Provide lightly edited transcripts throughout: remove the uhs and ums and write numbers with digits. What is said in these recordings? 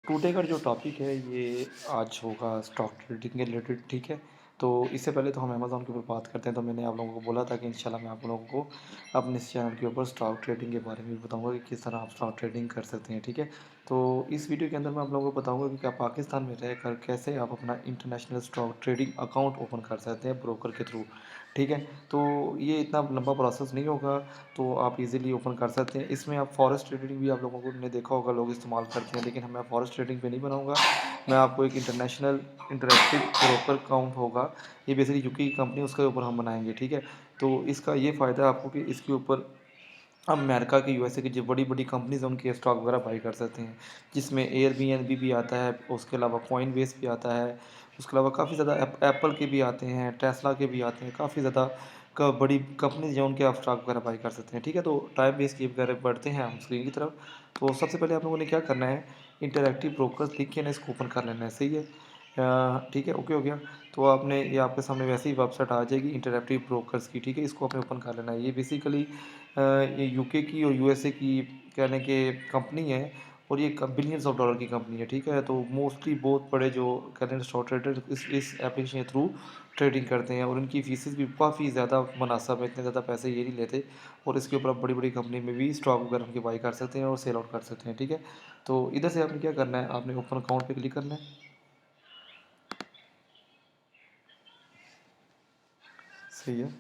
Today का जो topic है ये आज होगा स्टॉक ट्रेडिंग के रिलेटेड, ठीक है। तो इससे पहले तो हम अमेज़न के ऊपर बात करते हैं। तो मैंने आप लोगों को बोला था कि इंशाल्लाह मैं आप लोगों को अपने इस चैनल के ऊपर स्टॉक ट्रेडिंग के बारे में बताऊंगा कि किस तरह आप स्टॉक ट्रेडिंग कर सकते हैं, ठीक है। तो इस वीडियो के अंदर मैं आप लोगों को बताऊंगा कि क्या पाकिस्तान में रहकर कैसे आप अपना international stock trading account open कर सकते हैं ब्रोकर के थ्रू, ठीक है। तो ये इतना लंबा प्रोसेस नहीं होगा, तो आप इजीली ओपन कर सकते हैं। इसमें आप फॉरेक्स ट्रेडिंग भी आप लोगों को ने देखा होगा लोग इस्तेमाल करते हैं, लेकिन मैं फॉरेक्स ट्रेडिंग पे नहीं बनाऊंगा। मैं आपको एक इंटरनेशनल इंटरेक्टिव ब्रोकर अकाउंट होगा, ये बेसिकली यूके की कंपनी, उसके ऊपर हम बनाएंगे, ठीक है। तो इसका ये फ़ायदा है आपको कि इसके ऊपर अमेरिका के यूएसए की जो बड़ी बड़ी कंपनीज हैं उनके स्टॉक वगैरह बाई कर सकते हैं, जिसमें एयरबीएनबी भी आता है, उसके अलावा कॉइनबेस भी आता है, उसके अलावा काफ़ी ज़्यादा एप्पल के भी आते हैं, टेस्ला के भी आते हैं, काफ़ी ज़्यादा बड़ी कंपनीज हैं उनके आप स्टॉक वगैरह बाई कर सकते हैं, ठीक है। तो टाइम वेस्ट किए वगैरह बढ़ते हैं हम स्क्रीन की तरफ। तो सबसे पहले आप लोगों ने क्या करना है, इंटरैक्टिव ब्रोकर्स लिख के ना इसको ओपन कर लेना है, सही है। ठीक है, ओके हो गया। तो आपने ये आपके सामने वैसे ही वेबसाइट आ जाएगी इंटरैक्टिव ब्रोकर्स की, ठीक है। इसको आपने ओपन कर लेना है। ये बेसिकली ये यूके की और यूएसए की कहने के कंपनी है, और ये बिलियंस ऑफ डॉलर की कंपनी है, ठीक है। तो मोस्टली बहुत बड़े जो कहते हैं स्टॉक ट्रेडर इस एप्लीकेशन के थ्रू ट्रेडिंग करते हैं, और इनकी फीसेस भी काफ़ी ज़्यादा मुनासिब है, इतने ज़्यादा पैसे ये नहीं लेते। और इसके ऊपर आप बड़ी बड़ी कंपनी में भी स्टॉक वगैरह उनके बाई कर सकते हैं और सेल आउट कर सकते हैं, ठीक है। तो इधर से आपने क्या करना है, आपने ओपन अकाउंट पे क्लिक करना है, सही है।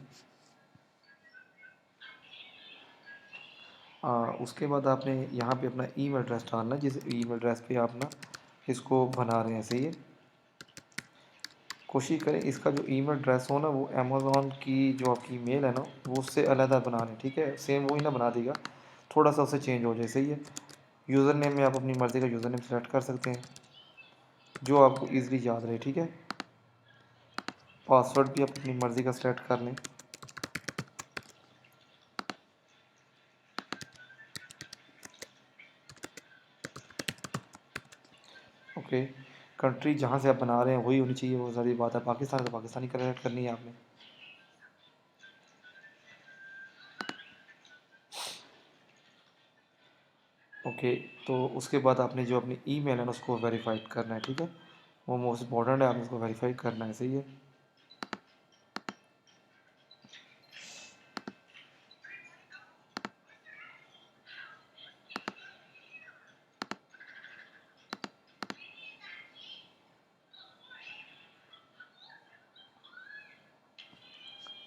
उसके बाद आपने यहाँ पे अपना ईमेल एड्रेस डालना है, जिस ईमेल एड्रेस पे आप ना इसको बना रहे हैं, सही है। कोशिश करें इसका जो ईमेल एड्रेस हो ना वो अमेज़ॉन की जो आपकी ईमेल है ना वो उससे अलग बना लें, ठीक है। सेम वही ना बना देगा, थोड़ा सा उससे चेंज हो जाए, सही है। यूज़र नेम में आप अपनी मर्ज़ी का यूज़र नेम सेलेक्ट कर सकते हैं जो आपको ईज़िली याद रहे, ठीक है। पासवर्ड भी आप अपनी मर्ज़ी का सेलेक्ट कर लें। ओके, कंट्री जहाँ से आप बना रहे हैं वही होनी चाहिए, वो सारी बात है। पाकिस्तान है तो पाकिस्तानी करेक्ट करनी है आपने। ओके, तो उसके बाद आपने जो अपनी ईमेल है ना उसको वेरीफाइड करना है, ठीक है। वो मोस्ट इंपॉर्टेंट है, आपने उसको वेरीफाई करना है, सही है।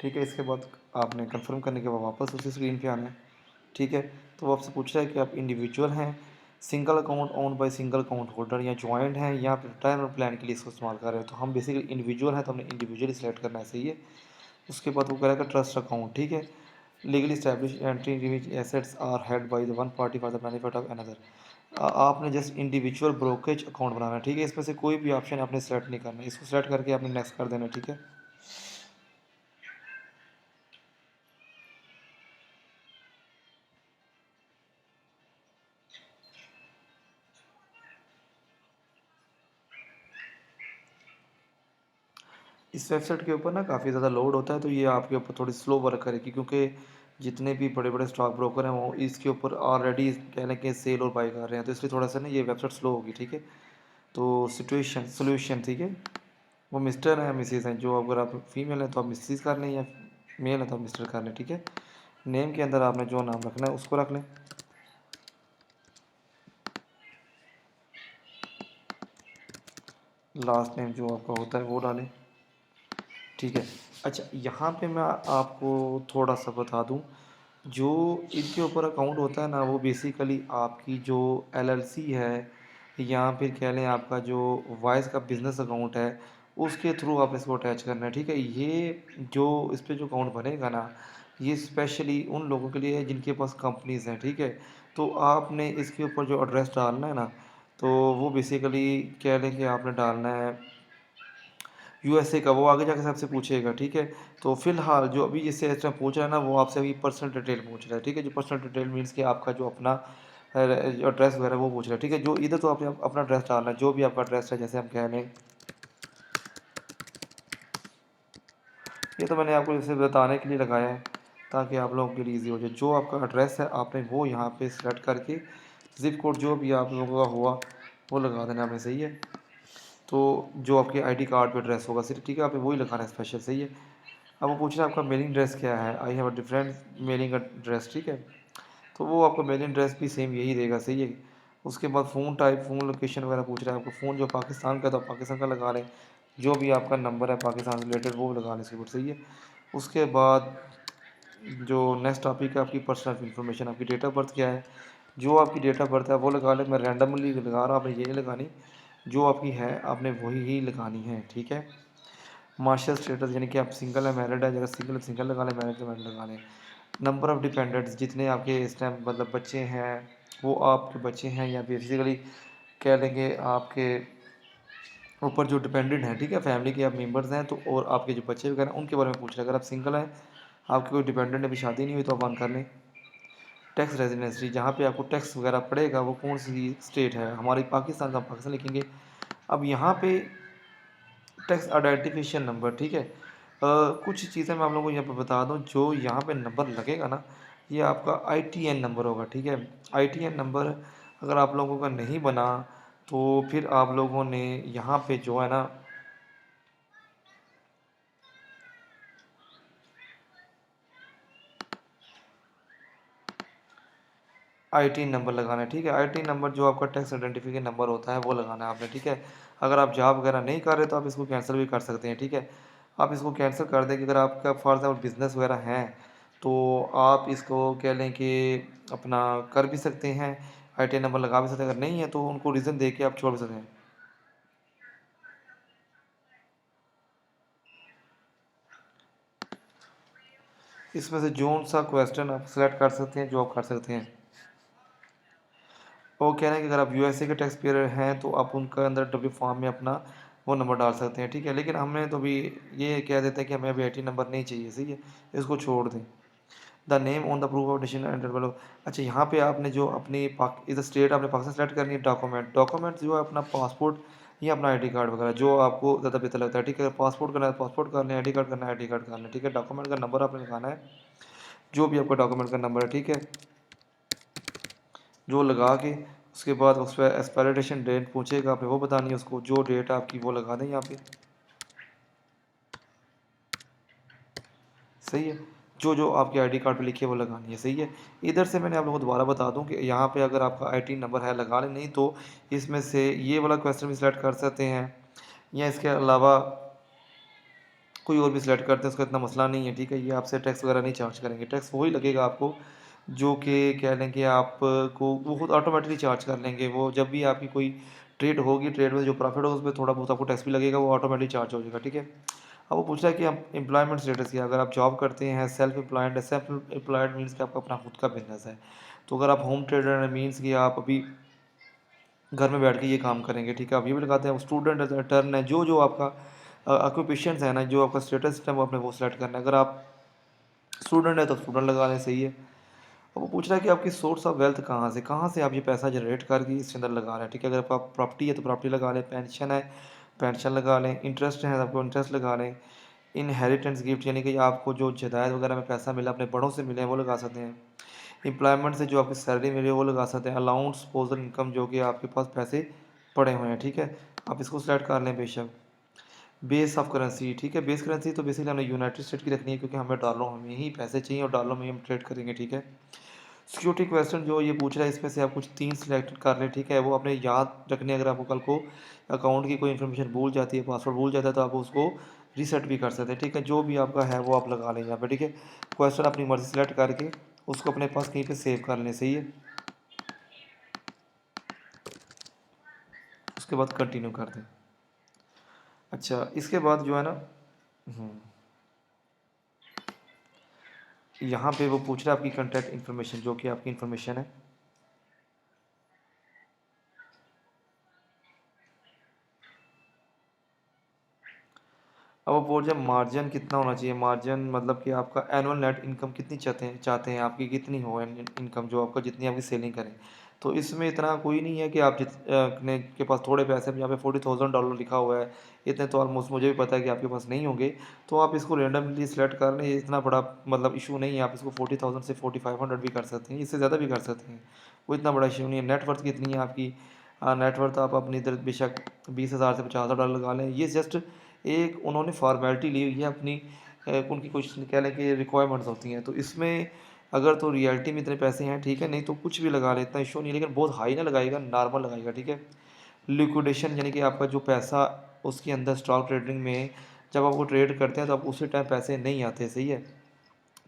ठीक है, इसके बाद आपने कंफर्म करने के बाद वापस उसी स्क्रीन पे आना है, ठीक है। तो वो आपसे पूछ रहा है कि आप इंडिविजुअल हैं, single account own by single account holder, या जॉइंट हैं, या फिर रिटायरमेंट प्लान के लिए इसको इस्तेमाल कर रहे हैं। तो हम बेसिकली इंडिविजुअल हैं, तो हमने इंडिविजुअली सेलेक्ट करना है, सही है। उसके बाद वो करेगा ट्रस्ट अकाउंट, ठीक है। Legally establish entry in which assets are held by the one party for the benefit of another. आपने जस्ट इंडिविजुअल ब्रोकरेज अकाउंट बनाना है, ठीक है। इसमें से कोई भी ऑप्शन आपने सेलेक्ट नहीं करना है, इसको सेलेक्ट करके आपने नेक्स्ट कर देना है, ठीक है। इस वेबसाइट के ऊपर ना काफ़ी ज़्यादा लोड होता है, तो ये आपके ऊपर थोड़ी स्लो वर्क करेगी, क्योंकि जितने भी बड़े बड़े स्टॉक ब्रोकर हैं वो इसके ऊपर ऑलरेडी कह लें कि सेल और बाई कर रहे हैं, तो इसलिए थोड़ा सा ना ये वेबसाइट स्लो होगी, ठीक है। तो सिचुएशन सोल्यूशन, ठीक है। वो मिस्टर हैं मिसेज़ हैं, जो अगर आप फीमेल हैं तो आप मिसेज़ कर लें, या मेल है तो आप मिस्टर कर लें, ठीक है। नेम के अंदर आपने जो नाम रखना है उसको रख लें। लास्ट नेम जो आपका होता है वो डालें, ठीक है। अच्छा, यहाँ पे मैं आपको थोड़ा सा बता दूँ, जो इनके ऊपर अकाउंट होता है ना वो बेसिकली आपकी जो एलएलसी है, या फिर कह लें आपका जो वॉइस का बिज़नेस अकाउंट है, उसके थ्रू आप इसको अटैच करना है, ठीक है। ये जो इस पे जो अकाउंट बनेगा ना, ये स्पेशली उन लोगों के लिए है जिनके पास कंपनीज़ हैं, ठीक है। तो आपने इसके ऊपर जो एड्रेस डालना है ना, तो वो बेसिकली कह लें कि आपने डालना है यूएसए का, वो आगे जाके से आपसे पूछेगा, ठीक है। तो फिलहाल जो अभी जिससे इस टाइम पूछ रहा है ना वो आपसे अभी पर्सनल डिटेल पूछ रहा है, ठीक है। जो पर्सनल डिटेल मीन्स कि आपका जो अपना एड्रेस वगैरह वो पूछ रहा है, ठीक है। जो इधर तो आपने अपना एड्रेस डालना है, जो भी आपका एड्रेस है, जैसे हम कह लें, ये तो मैंने आपको जैसे बताने के लिए लगाया है ताकि आप लोगों के लिए ईजी हो जाए। जो आपका एड्रेस है आपने वो यहाँ पे सेलेक्ट करके ज़िप कोड जो भी आप लोगों का हुआ वो लगा देना आपने, सही है। तो जो आपके आईडी कार्ड पे एड्रेस होगा सिर्फ, ठीक है, आपने वही लगाना है स्पेशल, सही है। अब वो पूछ रहा है आपका मेलिंग एड्रेस क्या है, I have a different mailing address, ठीक है। तो वो आपका मेलिंग एड्रेस भी सेम यही रहेगा, सही है। उसके बाद फ़ोन टाइप, फ़ोन लोकेशन वगैरह पूछ रहा है आपको, फ़ोन जो पाकिस्तान का, तो आप पाकिस्तान का लगा लें। जो भी आपका नंबर है पाकिस्तान से रिलेटेड वो लगा लें इसके ऊपर, सही है। उसके बाद जो नेक्स्ट टॉपिक है आपकी पर्सनल इन्फॉर्मेशन, आपकी डेट ऑफ बर्थ क्या है, जो आपकी डेट ऑफ बर्थ है वो लगा लें। मैं रैंडमली लगा रहा, आपने ये नहीं लगानी, जो आपकी है आपने वही ही लगानी है, ठीक है। मार्शल स्टेटस यानी कि आप सिंगल है मैरिड है, अगर सिंगल है सिंगल लगा लें, मैरिड है मैरिड लगा लें। नंबर ऑफ़ डिपेंडेंट्स, जितने आपके इस टाइम मतलब बच्चे हैं, वो आपके बच्चे हैं या बेसिकली कह लेंगे आपके ऊपर जो डिपेंडेंट हैं, ठीक है, फैमिली के आप मेंबर्स हैं, तो और आपके जो बच्चे वगैरह उनके बारे में पूछ रहे हैं। अगर आप सिंगल हैं, आपके कोई डिपेंडेंट अभी शादी नहीं हुई, तो आप ऑन कर लें। टैक्स रेजिडेंसी, जहाँ पे आपको टैक्स वगैरह पड़ेगा वो कौन सी स्टेट है, हमारी पाकिस्तान का, पाकिस्तान लिखेंगे। अब यहाँ पे टैक्स आइडेंटिफिकेशन नंबर, ठीक है। कुछ चीज़ें मैं आप लोगों को यहाँ पे बता दूँ, जो यहाँ पे नंबर लगेगा ना, ये आपका ITN नंबर होगा, ठीक है। ITN नंबर अगर आप लोगों का नहीं बना, तो फिर आप लोगों ने यहाँ पे जो है ना, ITN नंबर लगाना है, ठीक है। ITN नंबर जो आपका टैक्स आइडेंटिफिकेशन नंबर होता है वो लगाना है आपने, ठीक है। अगर आप जॉब वगैरह नहीं कर रहे तो आप इसको कैंसिल भी कर सकते हैं, ठीक है। आप इसको कैंसिल कर दें कि अगर आपका फॉर एग्जाम्पल बिजनेस वगैरह हैं, तो आप इसको कह लें कि अपना कर भी सकते हैं, ITN नंबर लगा भी सकते हैं। अगर नहीं है तो उनको रीज़न दे के आप छोड़ भी सकते हैं। इसमें से जोन सा क्वेश्चन आप सेलेक्ट कर सकते हैं, जो आप कर सकते हैं। वो कह रहे हैं कि अगर आप USA के टैक्स पेयर हैं तो आप उनका अंदर डब्ल्यू फॉर्म में अपना वो नंबर डाल सकते हैं, ठीक है। लेकिन हमें तो अभी ये कह देते हैं कि हमें अभी ITN नंबर नहीं चाहिए, सही है, इसको छोड़ दें। The name on the proof of nation and develop, अच्छा यहाँ पे आपने जो अपनी पाक इधर स्टेट आपने पाकिस्तान सेलेक्ट करनी है। डॉक्यूमेंट, डॉक्यूमेंट जो है अपना पासपोर्ट या अपना आईडी कार्ड वगैरह, जो आपको ज़्यादा बेहतर लगता है, ठीक है। पासपोर्ट करना है पासपोर्ट कर लें, आईडी कार्ड करना है आईडी कार्ड कर लें, ठीक है। डॉक्यूमेंट का नंबर आपने लगाना है, जो भी आपका डॉक्यूमेंट का नंबर है, ठीक है, जो लगा के उसके बाद उस पर एक्सपायरेशन डेट पूछेगा, आपने वो बतानी है उसको, जो डेट आपकी वो लगा दें यहाँ पे, सही है। जो जो आपके आईडी कार्ड पे लिखी है वो लगानी है, सही है। इधर से मैंने आप लोगों को दोबारा बता दूं कि यहाँ पे अगर आपका ITN नंबर है लगा लें, नहीं तो इसमें से ये वाला क्वेश्चन भी सिलेक्ट कर सकते हैं, या इसके अलावा कोई और भी सिलेक्ट करते हैं, उसका इतना मसला नहीं है, ठीक है। ये आपसे टैक्स वगैरह नहीं चार्ज करेंगे, टैक्स वही लगेगा आपको जो कि कह लें कि आपको वो खुद ऑटोमेटिकली चार्ज कर लेंगे। वो जब भी आपकी कोई ट्रेड होगी, ट्रेड में जो प्रॉफिट होगा उस पर थोड़ा बहुत आपको टैक्स भी लगेगा, वो ऑटोमेटिकली चार्ज हो जाएगा, ठीक है। अब वो पूछ रहा है कि आप एम्प्लॉयमेंट स्टेटस क्या, अगर आप जॉब करते हैं, सेल्फ एम्प्लॉयड है। सेल्फ एम्प्लॉयड मीन्स कि आपका अपना खुद का बिजनेस है। तो अगर आप होम ट्रेडर है, मीन्स कि आप अभी घर में बैठ के ये काम करेंगे, ठीक है, आप ये भी लगाते हैं। स्टूडेंट है, टर्न है, जो जो आपका ऑक्यूपेशन है ना, जो आपका स्टेटस है वो आपने वो सेलेक्ट करना है। अगर आप स्टूडेंट है तो स्टूडेंट लगा लें, सही है। अब वो पूछ रहा है कि आपकी सोर्स ऑफ वेल्थ कहाँ से आप ये पैसा जनरेट करके इसके अंदर लगा रहे हैं, ठीक है। अगर आप प्रॉपर्टी है तो प्रॉपर्टी लगा लें, पेंशन है पेंशन लगा लें, इंटरेस्ट है तो आपको इंटरेस्ट लगा लें। इनहेरिटेंस गिफ्ट यानी कि आपको जो जायदाद वगैरह में पैसा मिला अपने बड़ों से मिले हैं वो लगा सकते हैं। एम्प्लॉयमेंट से जो आपकी सैलरी मिली है वो लगा सकते हैं। अलाउंस स्पोजल इनकम, जो कि आपके पास पैसे पड़े हुए हैं, ठीक है, आप इसको सेलेक्ट कर लें बेशक। बेस ऑफ करेंसी, ठीक है, बेस करेंसी तो बेसिकली हमने यूनाइटेड स्टेट की रखनी है, क्योंकि हमें डॉलरों में ही पैसे चाहिए और डॉलरों में ही हम ट्रेड करेंगे, ठीक है। सिक्योरिटी क्वेश्चन जो ये पूछ रहा है, इसमें से आप कुछ 3 सिलेक्ट कर लें, ठीक है। वो अपने याद रखने, अगर आपको कल को अकाउंट की कोई इन्फॉर्मेशन भूल जाती है, पासवर्ड भूल जाता है, तो आप उसको रीसेट भी कर सकते हैं, ठीक है। जो भी आपका है वो आप लगा लें यहाँ पे, ठीक है। क्वेश्चन अपनी मर्ज़ी सेलेक्ट करके उसको अपने पास कहीं पे सेव कर लें, सही है। उसके बाद कंटिन्यू कर दें। अच्छा इसके बाद जो है ना, हम्म, यहाँ पे वो पूछ रहा है आपकी कॉन्टैक्ट इन्फॉर्मेशन, जो कि आपकी इन्फॉर्मेशन है। अब वो बोल रहे हैं मार्जिन कितना होना चाहिए। मार्जिन मतलब कि आपका एनुअल नेट इनकम कितनी चाहते हैं आपकी कितनी हो इनकम, जो आपका जितनी आपकी सेलिंग करें। तो इसमें इतना कोई नहीं है कि आप अपने के पास थोड़े पैसे, यहाँ पे $40,000 लिखा हुआ है, इतने तो ऑलमोस्ट मुझे भी पता है कि आपके पास नहीं होंगे। तो आप इसको रेंडमली सिलेक्ट कर लें, ये इतना बड़ा मतलब इशू नहीं है। आप इसको 40,000 से 4500 भी कर सकते हैं, इससे ज़्यादा भी कर सकते हैं, वो इतना बड़ा इशू नहीं है। नेटवर्थ कितनी है आपकी, नेटवर्थ आप अपनी इधर बेशक 20,000 से 50,000 लगा लें। ये जस्ट एक उन्होंने फॉर्मेलिटी ली हुई है अपनी, उनकी कुछ कह लें कि रिक्वायरमेंट्स होती हैं, तो इसमें अगर तो रियलिटी में इतने पैसे हैं ठीक है, नहीं तो कुछ भी लगा ले, इतना इशू नहीं है, लेकिन बहुत हाई ना लगाएगा, नॉर्मल लगाएगा ठीक है। लिक्विडेशन यानी कि आपका जो पैसा उसके अंदर स्टॉक ट्रेडिंग में जब आप वो ट्रेड करते हैं तो आप उसी टाइम पैसे नहीं आते, सही है,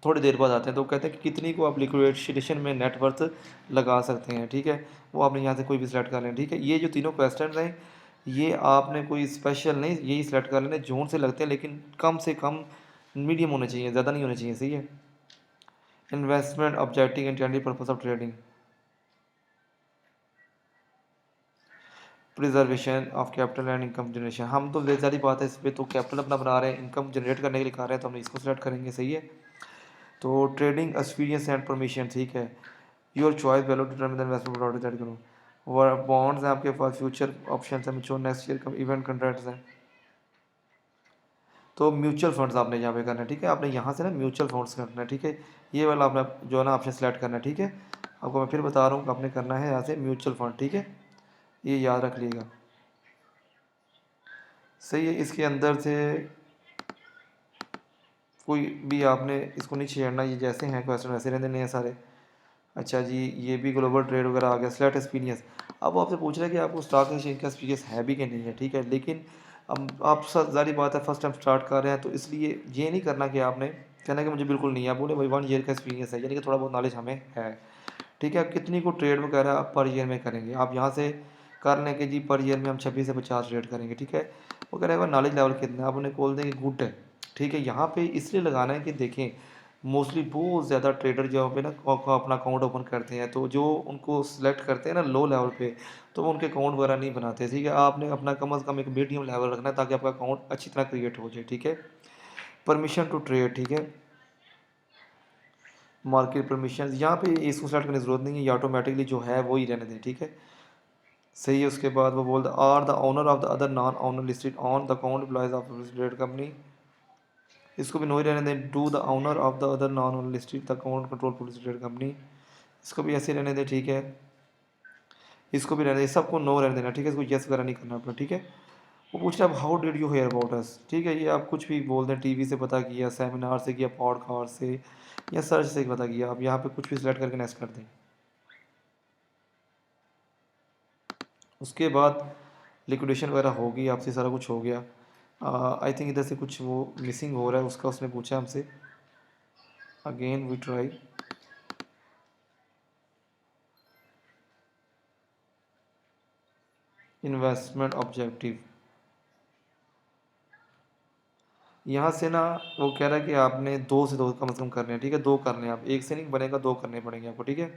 थोड़ी देर बाद आते हैं। तो कहते हैं कि कितनी को आप लिक्विडेशन में नेटवर्थ लगा सकते हैं, ठीक है, वो आपने यहाँ से कोई भी सिलेक्ट कर लें, ठीक है। ये जो तीनों क्वेश्चन हैं ये आपने कोई स्पेशल नहीं, यही सिलेक्ट कर लेने जोन से लगते हैं, लेकिन कम से कम मीडियम होने चाहिए, ज़्यादा नहीं होने चाहिए, सही है। Investment objective intended purpose of trading, preservation of capital and income generation, हम तो ज़्यादा बात है इस पर, तो कैपिटल अपना बना रहे हैं, इनकम जनरेट करने के लिए कर रहे हैं, तो हम इसको सिलेक्ट करेंगे, सही है। तो ट्रेडिंग एक्सपीरियंस एंड परमिशन, ठीक है। Your choice value determine the investment product add करो। बॉन्ड्स हैं आपके पास, फ्यूचर ऑप्शन है, म्यूचुअल नेक्स्ट ईयर का इवेंट कंट्रैक्ट्स हैं। तो म्यूचुअल फंड्स आपने यहाँ पे करना है, ठीक है, आपने यहाँ से ना म्यूचुअल फंड्स करना है, ठीक है। ये वाला आपने जो है ना ऑप्शन सेलेक्ट करना है, ठीक है। आपको मैं फिर बता रहा हूँ कि आपने करना है यहाँ से म्यूचुअल फंड, ठीक है, ये याद रख लीजिएगा, सही है। इसके अंदर से कोई भी आपने इसको नहीं छेड़ना, ये जैसे हैं क्वेश्चन वैसे रहने देने हैं सारे। अच्छा जी, ये भी ग्लोबल ट्रेड वगैरह आ गया, स्लेट एक्सपीरियंस। अब वो आपसे पूछ रहे हैं कि आपको स्टॉक एक्सचेंज का एक्सपीरियंस है भी कि नहीं है, ठीक है, लेकिन अब आप जारी बात है फर्स्ट टाइम स्टार्ट कर रहे हैं, तो इसलिए ये नहीं करना कि आपने कहना कि मुझे बिल्कुल नहीं है, आप बोले भाई 1 ईयर का एक्सपीरियंस है, यानी कि थोड़ा बहुत नॉलेज हमें है, ठीक है। आप कितनी को ट्रेड वगैरह आप पर ईयर में करेंगे, आप यहाँ से कर लें कि जी पर ईयर में हम 26 से 50 ट्रेड करेंगे, ठीक है। वो कह रहे हैं नॉलेज लेवल कितना है, आप उन्हें बोल देंगे गुड है, ठीक है। यहाँ पे इसलिए लगाना है कि देखें मोस्टली बहुत ज़्यादा ट्रेडर जो पे ना अपना अकाउंट ओपन करते हैं, तो जो उनको सिलेक्ट करते हैं ना लो लेवल पे, तो वो उनके अकाउंट वगैरह नहीं बनाते, ठीक है। आपने अपना कम अज़ कम एक मीडियम लेवल रखना है ताकि आपका अकाउंट अच्छी तरह क्रिएट हो जाए, ठीक है। परमिशन टू ट्रेड, ठीक है, मार्केट परमिशन, यहाँ पे इसको सेलेक्ट करने की जरूरत नहीं है, ये ऑटोमेटिकली जो है वो ही रहने दें, ठीक है, सही है। उसके बाद वो बोलते are the owner of the other non owner listed on the account employees of trade company, इसको भी नो ही रहने दें। Do the owner of the other non owner listed the account control police trade company, इसको भी ऐसे रहने दें, ठीक है। इसको भी रहने दें, सबको नो रहने देना, ठीक है, इसको यस वगैरह नहीं करना अपना, ठीक है। वो पूछ रहा है how did you hear about us, ठीक है, ये आप कुछ भी बोल दें, टीवी से पता किया, सेमिनार से किया, पॉडकास्ट से या सर्च से पता किया, आप यहाँ पे कुछ भी सिलेक्ट करके नेक्स्ट कर दें। उसके बाद लिक्विडेशन वगैरह होगी, आपसे सारा कुछ हो गया। आई थिंक इधर से कुछ वो मिसिंग हो रहा है, उसका उसने पूछा हमसे, again we try. Investment objective, यहाँ से ना वो कह रहा है कि आपने 2 से 2 कम से कम करने हैं, ठीक है, 2 करने हैं आप, एक से नहीं बनेगा, 2 करने पड़ेंगे आपको, ठीक है।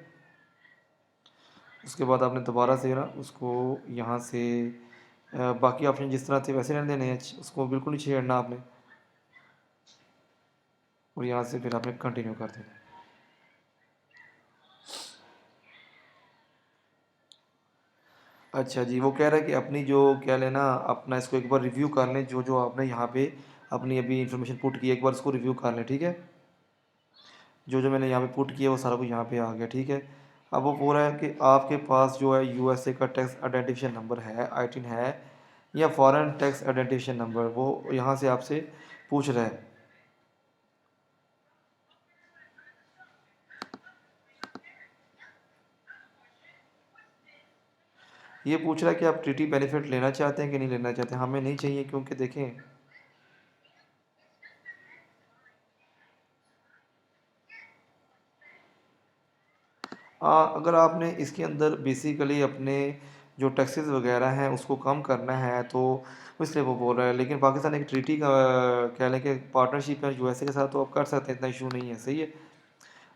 उसके बाद आपने दोबारा से ना उसको यहाँ से बाकी ऑप्शन जिस तरह थे वैसे रहने देने हैं, उसको बिल्कुल नहीं छेड़ना आपने, और यहाँ से फिर आपने कंटिन्यू कर देना। अच्छा जी, वो कह रहा है कि अपनी जो क्या लेना अपना इसको एक बार रिव्यू कर लें, जो जो आपने यहाँ पे अपनी अभी इन्फॉर्मेशन पुट की, एक बार इसको रिव्यू कर लें, ठीक है। जो जो मैंने यहाँ पे पुट किया वो सारा कुछ यहाँ पे आ गया, ठीक है। अब वो बोल रहा है कि आपके पास जो है यूएसए का टैक्स आइडेंटिफिकेशन नंबर है, आईटीन है, या फॉरेन टैक्स आइडेंटिफिकेशन नंबर, वो यहाँ से आपसे पूछ रहा है। ये पूछ रहा है कि आप टीटी बेनिफिट लेना चाहते हैं कि नहीं लेना चाहते हैं, हमें नहीं चाहिए, क्योंकि देखें अगर आपने इसके अंदर बेसिकली अपने जो टैक्सेस वगैरह हैं उसको कम करना है तो इसलिए वो बोल रहा है, लेकिन पाकिस्तान एक ट्रीटी का कह लें कि पार्टनरशिप है यूएसए के साथ, तो आप कर सकते हैं, इतना इशू नहीं है, सही है।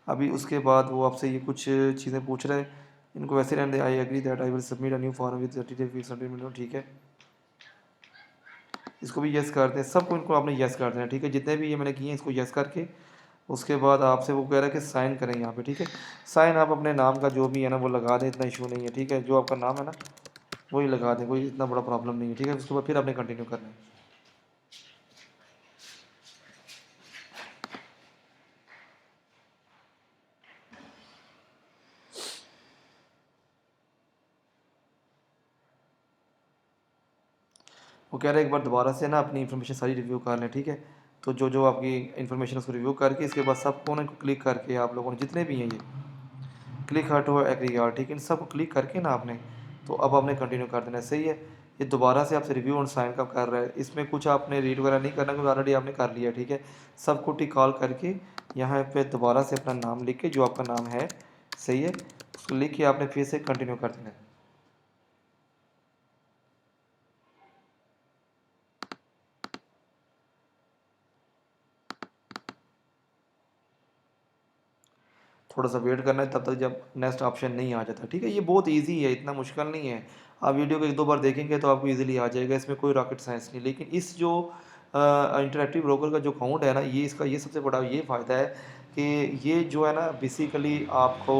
अभी उसके बाद वो आपसे ये कुछ चीज़ें पूछ रहे हैं, इनको वैसे रहने दे। I agree that I will submit a new form with 30 ठीक है, इसको भी यस करते हैं, सबको इनको आपने यस कर देना, ठीक है, जितने भी ये मैंने किए हैं इसको यस करके उसके बाद आपसे वो कह रहा है कि साइन करें यहाँ पे, ठीक है। साइन आप अपने नाम का जो भी है ना वो लगा दें, इतना इशू नहीं है, ठीक है, जो आपका नाम है ना वही लगा दें, कोई इतना बड़ा प्रॉब्लम नहीं है, ठीक है। उसके बाद फिर आपने कंटिन्यू करना है। वो कह रहा है एक बार दोबारा से ना अपनी इन्फॉर्मेशन सारी रिव्यू कर लें, ठीक है। तो जो जो आपकी इन्फॉर्मेशन उसको रिव्यू करके इसके बाद सबको ना क्लिक करके आप लोगों ने जितने भी हैं ये क्लिक हट हो एग्रीगार्ड, ठीक है, इन सब क्लिक करके ना आपने तो अब आपने कंटिन्यू कर देना है, सही है। ये दोबारा से आपसे रिव्यू और साइन का कर रहा है, इसमें कुछ आपने रीड वगैरह नहीं करना क्योंकि ऑलरेडी आपने कर लिया, ठीक है। सबको टिक कॉल करके यहाँ पे दोबारा से अपना नाम लिख के जो आपका नाम है, सही है, उसको लिख के आपने फिर से कंटिन्यू कर देना है। थोड़ा सा वेट करना है तब तक जब नेक्स्ट ऑप्शन नहीं आ जाता, ठीक है। ये बहुत इजी है, इतना मुश्किल नहीं है। आप वीडियो को एक दो बार देखेंगे तो आपको इजीली आ जाएगा, इसमें कोई रॉकेट साइंस नहीं। लेकिन इस जो इंटरेक्टिव ब्रोकर का जो अकाउंट है ना, ये इसका ये सबसे बड़ा ये फ़ायदा है कि ये जो है ना बेसिकली आपको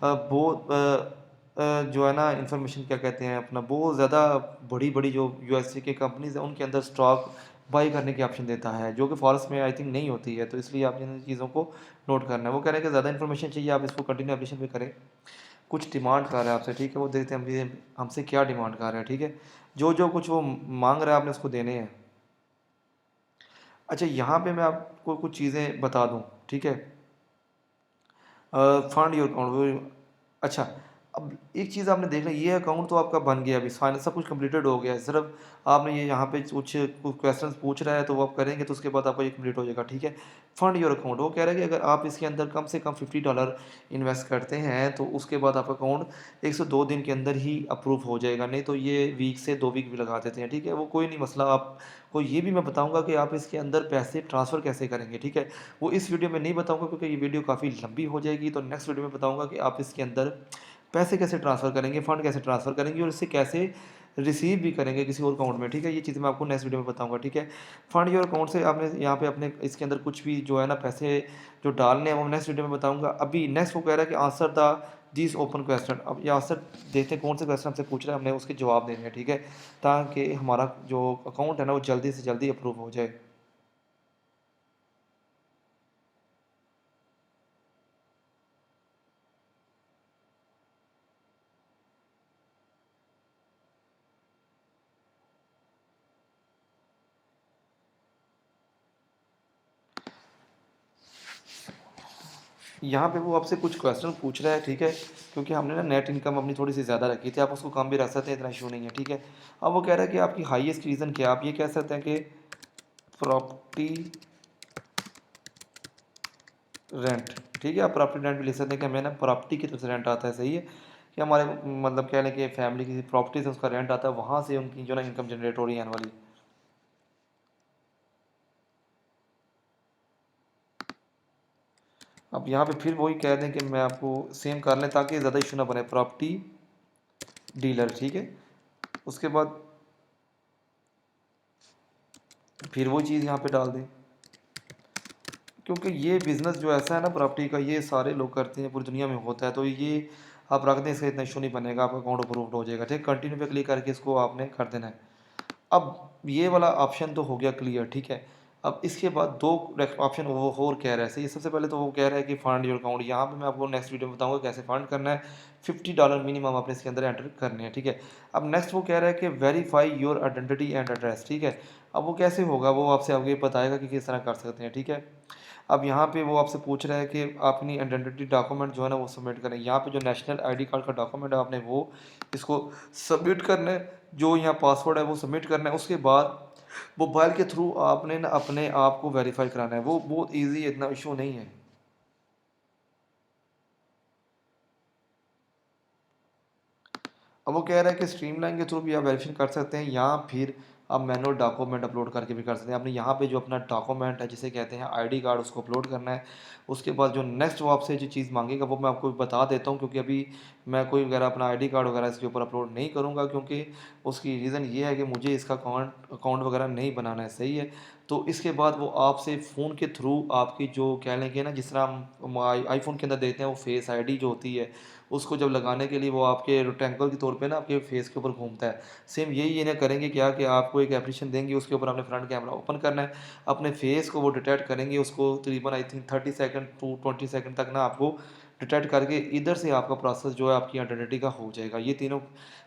बहुत जो है ना इंफॉर्मेशन क्या कहते हैं अपना बहुत ज़्यादा बड़ी बड़ी जो यूएसए के कंपनीज हैं उनके अंदर स्टॉक बाई करने की ऑप्शन देता है, जो कि फॉरेस्ट में आई थिंक नहीं होती है। तो इसलिए आप इन चीज़ों को नोट करना है। वो कह रहे हैं कि ज़्यादा इन्फॉर्मेशन चाहिए, आप इसको कंटिन्यू एप्लीकेशन पे करें। कुछ डिमांड कर रहा है आपसे, ठीक है, वो देखते हैं हम हमसे क्या डिमांड कर रहा है, ठीक है। जो जो कुछ वो मांग रहा है आपने उसको देने हैं। अच्छा, यहाँ पे मैं आपको कुछ चीज़ें बता दूँ, ठीक है। फंड योर अकाउंट, अच्छा, अब एक चीज़ आपने देखना, ये अकाउंट तो आपका बन गया, अभी फाइनल सब कुछ कंप्लीटेड हो गया है। सिर्फ आपने ये यहाँ पे कुछ कुछ क्वेश्चंस पूछ रहा है तो वो आप करेंगे तो उसके बाद आपका ये कंप्लीट हो जाएगा, ठीक है। फंड योर अकाउंट, वो कह रहा है कि अगर आप इसके अंदर कम से कम $50 इन्वेस्ट करते हैं तो उसके बाद आपका अकाउंट 102 दिन के अंदर ही अप्रूव हो जाएगा, नहीं तो ये वीक से 2 वीक भी लगा देते हैं, ठीक है। वो कोई नहीं मसला, आपको ये भी मैं बताऊँगा कि आप इसके अंदर पैसे ट्रांसफ़र कैसे करेंगे, ठीक है। वो इस वीडियो में नहीं बताऊँगा क्योंकि ये वीडियो काफ़ी लंबी हो जाएगी, तो नेक्स्ट वीडियो में बताऊँगा कि आप इसके अंदर पैसे कैसे ट्रांसफ़र करेंगे, फ़ंड कैसे ट्रांसफ़र करेंगे और इससे कैसे रिसीव भी करेंगे किसी और अकाउंट में, ठीक है। ये चीज़ें मैं आपको नेक्स्ट वीडियो में बताऊँगा, ठीक है। फ़ंड योर अकाउंट से आपने यहाँ पे अपने इसके अंदर कुछ भी जो है ना पैसे जो डालने हैं वो नेक्स्ट वीडियो में बताऊँगा। अभी नेक्स्ट वो कह रहा है कि answer the this open question. अब ये आंसर देखते हैं कौन से क्वेश्चन हमसे पूछ रहा है, हमने उसके जवाब देने हैं, ठीक है, ताकि हमारा जो अकाउंट है ना वो जल्दी से जल्दी अप्रूव हो जाए। यहाँ पे वो आपसे कुछ क्वेश्चन पूछ रहा है, ठीक है, क्योंकि हमने ना नेट इनकम अपनी थोड़ी सी ज़्यादा रखी थी, आप उसको कम भी रख सकते हैं, इतना इशू नहीं है, ठीक है। अब वो कह रहा है कि आपकी हाईएस्ट रीज़न क्या है, आप ये कह सकते हैं कि प्रॉपर्टी रेंट, ठीक है। आप प्रॉपर्टी रेंट भी लिख सकते हैं कि हमें ना प्रॉपर्टी की तरफ से रेंट आता है, सही है, कि हमारे मतलब कह लें कि फैमिली की प्रॉपर्टी से उसका रेंट आता है, वहाँ से उनकी जो ना इनकम जनरेट हो रही है आने वाली। अब यहाँ पे फिर वही कह दें कि मैं आपको सेम कर लें ताकि ज़्यादा इशू ना बने, प्रॉपर्टी डीलर, ठीक है। उसके बाद फिर वो चीज़ यहाँ पे डाल दें, क्योंकि ये बिज़नेस जो ऐसा है ना प्रॉपर्टी का, ये सारे लोग करते हैं, पूरी दुनिया में होता है, तो ये आप रख दें, इसका इतना इशू नहीं बनेगा, आपका अकाउंट अप्रूव्ड हो जाएगा, ठीक। कंटिन्यू पे क्लिक करके इसको आपने कर देना है। अब ये वाला ऑप्शन तो हो गया क्लियर, ठीक है। अब इसके बाद दो ऑप्शन वो और कह रहा है, सही है। सबसे पहले तो वो कह रहा है कि फंड योर अकाउंट, यहाँ पे मैं आपको नेक्स्ट वीडियो में बताऊंगा कैसे फंड करना है। $50 मिनिमम आपने इसके अंदर एंटर करने हैं, ठीक है। अब नेक्स्ट वो कह रहा है कि verify your identity and address, ठीक है। अब वो कैसे होगा, वो आपसे आगे बताएगा कि किस तरह कर सकते हैं, ठीक है। अब यहाँ पे वो आपसे पूछ रहा है कि अपनी आइडेंटिटी डॉक्यूमेंट जो है ना वो सबमिट करें। यहाँ पे जो नेशनल आईडी कार्ड का डॉक्यूमेंट है आपने वो इसको सबमिट करना है, जो यहाँ पासवर्ड है वो सबमिट करना है। उसके बाद मोबाइल के थ्रू आपने ना अपने आप को वेरीफाई कराना है, वो बहुत ईजी है, इतना इशू नहीं है। अब वो कह रहा है कि स्ट्रीमलाइन के थ्रू भी आप वेरिफिकेशन कर सकते हैं, या फिर आप मैनुअल डॉक्यूमेंट अपलोड करके भी कर सकते हैं। आपने यहाँ पे जो अपना डॉक्यूमेंट है जिसे कहते हैं आईडी कार्ड, उसको अपलोड करना है। उसके बाद जो नेक्स्ट वो आपसे जो चीज़ मांगेगा वो मैं आपको बता देता हूँ, क्योंकि अभी मैं कोई वगैरह अपना आईडी कार्ड वगैरह इसके ऊपर अपलोड नहीं करूँगा, क्योंकि उसकी रीज़न ये है कि मुझे इसका अकाउंट अकाउंट वगैरह नहीं बनाना है, सही है। तो इसके बाद वो आपसे फ़ोन के थ्रू आपकी जो कह लेंगे ना, जिस तरह हम आईफोन के अंदर देखते हैं वो फेस आईडी जो होती है, उसको जब लगाने के लिए वो आपके रेक्टेंगल के तौर पे ना आपके फेस के ऊपर घूमता है। सेम यही इन्हें करेंगे क्या कि आपको एक एप्लीकेशन देंगे, उसके ऊपर आपने फ्रंट कैमरा ओपन करना है, अपने फेस को वो डिटेक्ट करेंगे, उसको तकरीबन I think 30 second to 20 second तक ना आपको डिटेक्ट करके इधर से आपका प्रोसेस जो है आपकी आइडेंटिटी का हो जाएगा। ये तीनों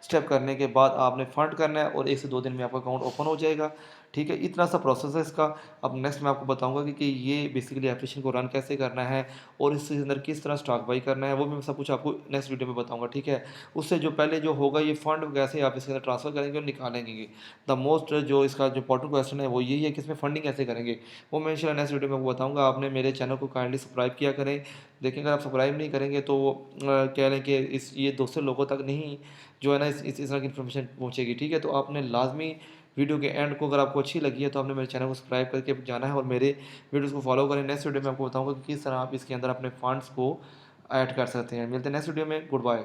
स्टेप करने के बाद आपने फंड करना है और 1 से 2 दिन में आपका अकाउंट ओपन हो जाएगा। ठीक है, इतना सा प्रोसेस है इसका। अब नेक्स्ट मैं आपको बताऊँगा कि ये बेसिकली एप्लीकेशन को रन कैसे करना है और इसके अंदर किस तरह स्टॉक बाई करना है, वो भी मैं सब कुछ आपको नेक्स्ट वीडियो में बताऊँगा, ठीक है। उससे जो पहले जो होगा ये फंड कैसे आप इसके अंदर ट्रांसफ़र करेंगे और निकालेंगे। द मोस्ट जो इसका जो इम्पोर्टेंट क्वेश्चन है वो यही है कि इसमें फंडिंग कैसे करेंगे, वो मैं इंशाल्लाह नेक्स्ट वीडियो में आपको बताऊँगा। आपने मेरे चैनल को काइंडली सब्सक्राइब किया करें। देखिए अगर आप सब्सक्राइब नहीं करेंगे तो कह लें कि इस ये दूसरे लोगों तक नहीं जो है ना इस तरह की इन्फॉर्मेशन पहुँचेगी, ठीक है। तो आपने लाजमी वीडियो के एंड को अगर आपको अच्छी लगी है तो आपने मेरे चैनल को सब्सक्राइब करके जाना है और मेरे वीडियोज़ को फॉलो करें। नेक्स्ट वीडियो में आपको बताऊँगा कि किस तरह आप इसके अंदर अपने फंड्स को ऐड कर सकते हैं। मिलते हैं नेक्स्ट वीडियो में। Good bye.